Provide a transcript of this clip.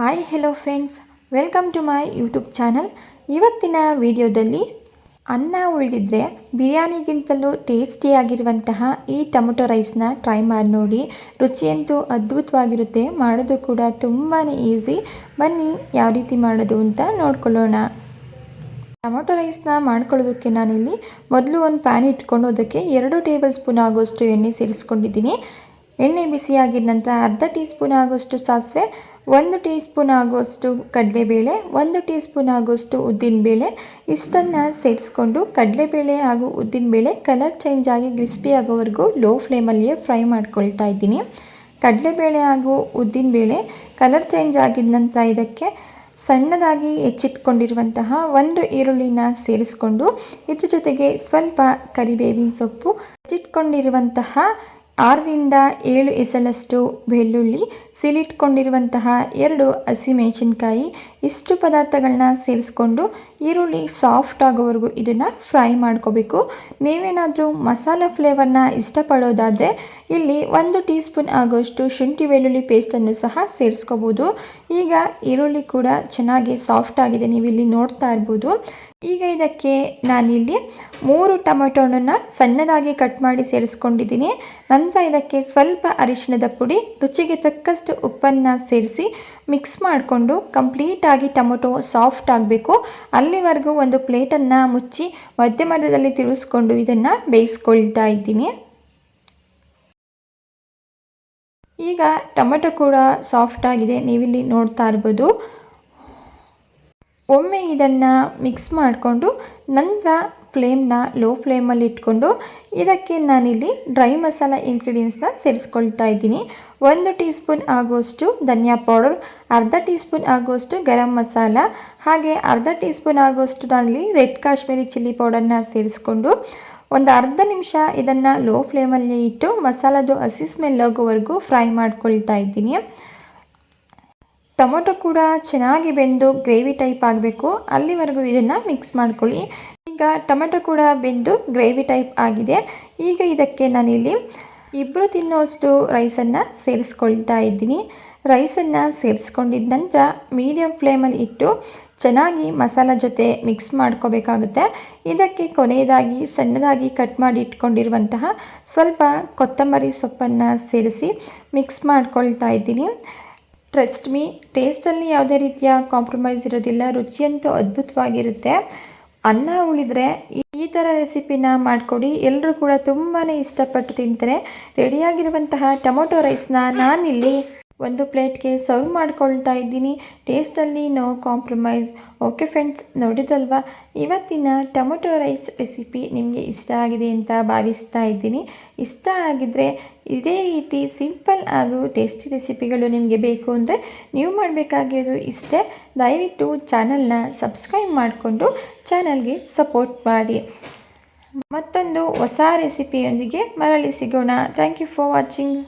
Hi hello friends, welcome to my YouTube channel. ಇವತ್ತಿನ ವಿಡಿಯೋದಲ್ಲಿ ಅನ್ನ ಉಳಿದಿದ್ರೆ ಬಿರಿಯಾನಿಗಿಂತಲೂ ಟೇಸ್ಟಿಯಾಗಿರುವಂತಹ ಈ ಟೊಮೊಟೊ ರೈಸ್ನ ಟ್ರೈ ಮಾಡಿ ನೋಡಿ. ರುಚಿಯಂತೂ ಅದ್ಭುತವಾಗಿರುತ್ತೆ, ಮಾಡೋದು ಕೂಡ ತುಂಬಾ ಈಸಿ. ಬನ್ನಿ ಯಾವ ರೀತಿ ಮಾಡೋದು ಅಂತ ನೋಡ್ಕೊಳ್ಳೋಣ. ಟೊಮೊಟೊ ರೈಸ್ನ ಮಾಡ್ಕೊಳ್ಳೋದಕ್ಕೆ ನಾನಿಲ್ಲಿ ಮೊದಲು ಒಂದು ಪ್ಯಾನ್ ಇಟ್ಕೊಂಡು ಅದಕ್ಕೆ 2 ಟೇಬಲ್ ಸ್ಪೂನ್ ಆಗೋಷ್ಟು ಎಣ್ಣೆ ಸೇರಿಸ್ಕೊಂಡಿದ್ದೀನಿ. ಎಣ್ಣೆ ಬಿಸಿಯಾಗಿದ ನಂತರ ಅರ್ಧ ಟೀ ಸ್ಪೂನ್ ಆಗೋಷ್ಟು ಸಾಸಿವೆ, 1 ಟೀ ಸ್ಪೂನ್ ಆಗೋಷ್ಟು ಕಡಲೆಬೇಳೆ, 1 ಟೀ ಸ್ಪೂನ್ ಆಗೋಷ್ಟು ಉದ್ದಿನಬೇಳೆ ಇಷ್ಟನ್ನು ಸೇರಿಸ್ಕೊಂಡು ಕಡಲೆಬೇಳೆ ಹಾಗೂ ಉದ್ದಿನಬೇಳೆ ಕಲರ್ ಚೇಂಜ್ ಆಗಿ ಕ್ರಿಸ್ಪಿ ಆಗೋವರೆಗೂ ಲೋ ಫ್ಲೇಮಲ್ಲಿಯೇ ಫ್ರೈ ಮಾಡ್ಕೊಳ್ತಾ ಇದ್ದೀನಿ. ಕಡಲೆಬೇಳೆ ಹಾಗೂ ಉದ್ದಿನಬೇಳೆ ಕಲರ್ ಚೇಂಜ್ ಆಗಿದ ನಂತರ ಇದಕ್ಕೆ ಸಣ್ಣದಾಗಿ ಹೆಚ್ಚಿಟ್ಕೊಂಡಿರುವಂತಹ 1 ಈರುಳ್ಳಿನ ಸೇರಿಸ್ಕೊಂಡು ಇದ್ರ ಜೊತೆಗೆ ಸ್ವಲ್ಪ ಕರಿಬೇವಿನ ಸೊಪ್ಪು, ಹೆಚ್ಚಿಟ್ಕೊಂಡಿರುವಂತಹ 6ರಿಂದ 7 ಎಸಳಷ್ಟು ಬೆಳ್ಳುಳ್ಳಿ, ಸೀಳಿಟ್ಕೊಂಡಿರುವಂತಹ 2 ಹಸಿಮೆಣಸಿನ್ಕಾಯಿ ಇಷ್ಟು ಪದಾರ್ಥಗಳನ್ನ ಸೇರಿಸ್ಕೊಂಡು ಈರುಳ್ಳಿ ಸಾಫ್ಟ್ ಆಗೋವರೆಗೂ ಇದನ್ನು ಫ್ರೈ ಮಾಡ್ಕೋಬೇಕು. ನೀವೇನಾದರೂ ಮಸಾಲ ಫ್ಲೇವರ್ನ ಇಷ್ಟಪಡೋದಾದರೆ ಇಲ್ಲಿ 1 ಟೀ ಸ್ಪೂನ್ ಆಗೋಷ್ಟು ಶುಂಠಿ ಬೆಳ್ಳುಳ್ಳಿ ಪೇಸ್ಟನ್ನು ಸಹ ಸೇರಿಸ್ಕೋಬೋದು. ಈಗ ಈರುಳ್ಳಿ ಕೂಡ ಚೆನ್ನಾಗಿ ಸಾಫ್ಟ್ ಆಗಿದೆ, ನೀವು ಇಲ್ಲಿ ನೋಡ್ತಾ ಇರ್ಬೋದು. ಈಗ ಇದಕ್ಕೆ ನಾನಿಲ್ಲಿ 3 ಟೊಮೆಟೊನನ್ನು ಸಣ್ಣದಾಗಿ ಕಟ್ ಮಾಡಿ ಸೇರಿಸ್ಕೊಂಡಿದ್ದೀನಿ. ನಂತರ ಇದಕ್ಕೆ ಸ್ವಲ್ಪ ಅರಿಶಿಣದ ಪುಡಿ, ರುಚಿಗೆ ತಕ್ಕಷ್ಟು ಉಪ್ಪನ್ನು ಸೇರಿಸಿ ಮಿಕ್ಸ್ ಮಾಡಿಕೊಂಡು ಕಂಪ್ಲೀಟಾಗಿ ಟೊಮೊಟೊ ಸಾಫ್ಟ್ ಆಗಬೇಕು. ಅಲ್ಲಿವರೆಗೂ ಒಂದು ಪ್ಲೇಟನ್ನು ಮುಚ್ಚಿ ಮಧ್ಯದಲ್ಲಿ ತಿರುಗಿಸ್ಕೊಂಡು ಇದನ್ನು ಬೇಯಿಸ್ಕೊಳ್ತಾ ಇದ್ದೀನಿ. ಈಗ ಟೊಮೆಟೊ ಕೂಡ ಸಾಫ್ಟ್ ಆಗಿದೆ, ನೀವಿಲ್ಲಿ ನೋಡ್ತಾ ಇರ್ಬೋದು. ಒಮ್ಮೆ ಇದನ್ನು ಮಿಕ್ಸ್ ಮಾಡಿಕೊಂಡು ನಂತರ ಫ್ಲೇಮ್ನ ಲೋ ಫ್ಲೇಮಲ್ಲಿ ಇಟ್ಕೊಂಡು ಇದಕ್ಕೆ ನಾನಿಲ್ಲಿ ಡ್ರೈ ಮಸಾಲ ಇಂಗ್ರೀಡಿಯೆಂಟ್ಸ್ನ ಸೇರಿಸ್ಕೊಳ್ತಾ ಇದ್ದೀನಿ. 1 ಟೀ ಸ್ಪೂನ್ ಆಗೋಷ್ಟು ಧನಿಯಾ ಪೌಡರ್, ಅರ್ಧ ಟೀ ಸ್ಪೂನ್ ಆಗೋಷ್ಟು ಗರಂ ಮಸಾಲ, ಹಾಗೆ ಅರ್ಧ ಟೀ ಸ್ಪೂನ್ ಆಗೋಷ್ಟು ನಾನಿಲ್ಲಿ ರೆಡ್ ಕಾಶ್ಮೀರಿ ಚಿಲ್ಲಿ ಪೌಡರ್ನ ಸೇರಿಸ್ಕೊಂಡು ಒಂದು ಅರ್ಧ ನಿಮಿಷ ಇದನ್ನು ಲೋ ಫ್ಲೇಮಲ್ಲಿ ಇಟ್ಟು ಮಸಾಲದು ಹಸಿ ಸ್ಮೆಲ್ ಹೋಗೋವರೆಗೂ ಫ್ರೈ ಮಾಡ್ಕೊಳ್ತಾ ಇದ್ದೀನಿ. ಟೊಮೊಟೊ ಕೂಡ ಚೆನ್ನಾಗಿ ಬೆಂದು ಗ್ರೇವಿ ಟೈಪ್ ಆಗಬೇಕು, ಅಲ್ಲಿವರೆಗೂ ಇದನ್ನು ಮಿಕ್ಸ್ ಮಾಡ್ಕೊಳ್ಳಿ. ಈಗ ಟೊಮೆಟೊ ಕೂಡ ಬೆಂದು ಗ್ರೇವಿ ಟೈಪ್ ಆಗಿದೆ. ಈಗ ಇದಕ್ಕೆ ನಾನಿಲ್ಲಿ 2 ತಿನ್ನೋಷ್ಟು ರೈಸನ್ನು ಸೇರಿಸ್ಕೊಳ್ತಾ ಇದ್ದೀನಿ. ರೈಸನ್ನು ಸೇರಿಸ್ಕೊಂಡಿದ್ದ ನಂತರ ಮೀಡಿಯಮ್ ಫ್ಲೇಮಲ್ಲಿ ಇಟ್ಟು ಚೆನ್ನಾಗಿ ಮಸಾಲ ಜೊತೆ ಮಿಕ್ಸ್ ಮಾಡ್ಕೋಬೇಕಾಗುತ್ತೆ. ಇದಕ್ಕೆ ಕೊನೆಯದಾಗಿ ಸಣ್ಣದಾಗಿ ಕಟ್ ಮಾಡಿ ಇಟ್ಕೊಂಡಿರುವಂತಹ ಸ್ವಲ್ಪ ಕೊತ್ತಂಬರಿ ಸೊಪ್ಪನ್ನು ಸೇರಿಸಿ ಮಿಕ್ಸ್ ಮಾಡ್ಕೊಳ್ತಾ ಇದ್ದೀನಿ. ಟ್ರಸ್ಟ್ ಮೀ, ಟೇಸ್ಟಲ್ಲಿ ಯಾವುದೇ ರೀತಿಯ ಕಾಂಪ್ರಮೈಸ್ ಇರೋದಿಲ್ಲ, ರುಚಿಯಂತೂ ಅದ್ಭುತವಾಗಿರುತ್ತೆ. ಅನ್ನ ಉಳಿದರೆ ಈ ಥರ ರೆಸಿಪಿನ ಮಾಡಿಕೊಡಿ, ಎಲ್ಲರೂ ಕೂಡ ತುಂಬಾ ಇಷ್ಟಪಟ್ಟು ತಿಂತಾರೆ. ರೆಡಿಯಾಗಿರುವಂತಹ ಟೊಮೊಟೊ ರೈಸ್ನ ನಾನಿಲ್ಲಿ ಒಂದು ಪ್ಲೇಟ್ಗೆ ಸರ್ವ್ ಮಾಡ್ಕೊಳ್ತಾ ಇದ್ದೀನಿ. ಟೇಸ್ಟಲ್ಲಿ ನೋ ಕಾಂಪ್ರಮೈಸ್. ಓಕೆ ಫ್ರೆಂಡ್ಸ್, ನೋಡಿದ್ರಲ್ವಾ ಇವತ್ತಿನ ಟೊಮೊಟೊ ರೈಸ್ ರೆಸಿಪಿ ನಿಮಗೆ ಇಷ್ಟ ಆಗಿದೆ ಅಂತ ಭಾವಿಸ್ತಾ ಇದ್ದೀನಿ. ಇಷ್ಟ ಆಗಿದ್ದರೆ ಇದೇ ರೀತಿ ಸಿಂಪಲ್ ಹಾಗೂ ಟೇಸ್ಟಿ ರೆಸಿಪಿಗಳು ನಿಮಗೆ ಬೇಕು ಅಂದರೆ ನೀವು ಮಾಡಬೇಕಾಗಿರೋದು ಇಷ್ಟೇ. ದಯವಿಟ್ಟು ಚಾನಲ್ನ ಸಬ್ಸ್ಕ್ರೈಬ್ ಮಾಡಿಕೊಂಡು ಚಾನಲ್ಗೆ ಸಪೋರ್ಟ್ ಮಾಡಿ. ಮತ್ತೊಂದು ಹೊಸ ರೆಸಿಪಿಯೊಂದಿಗೆ ಮರಳಿ ಸಿಗೋಣ. Thank you for watching.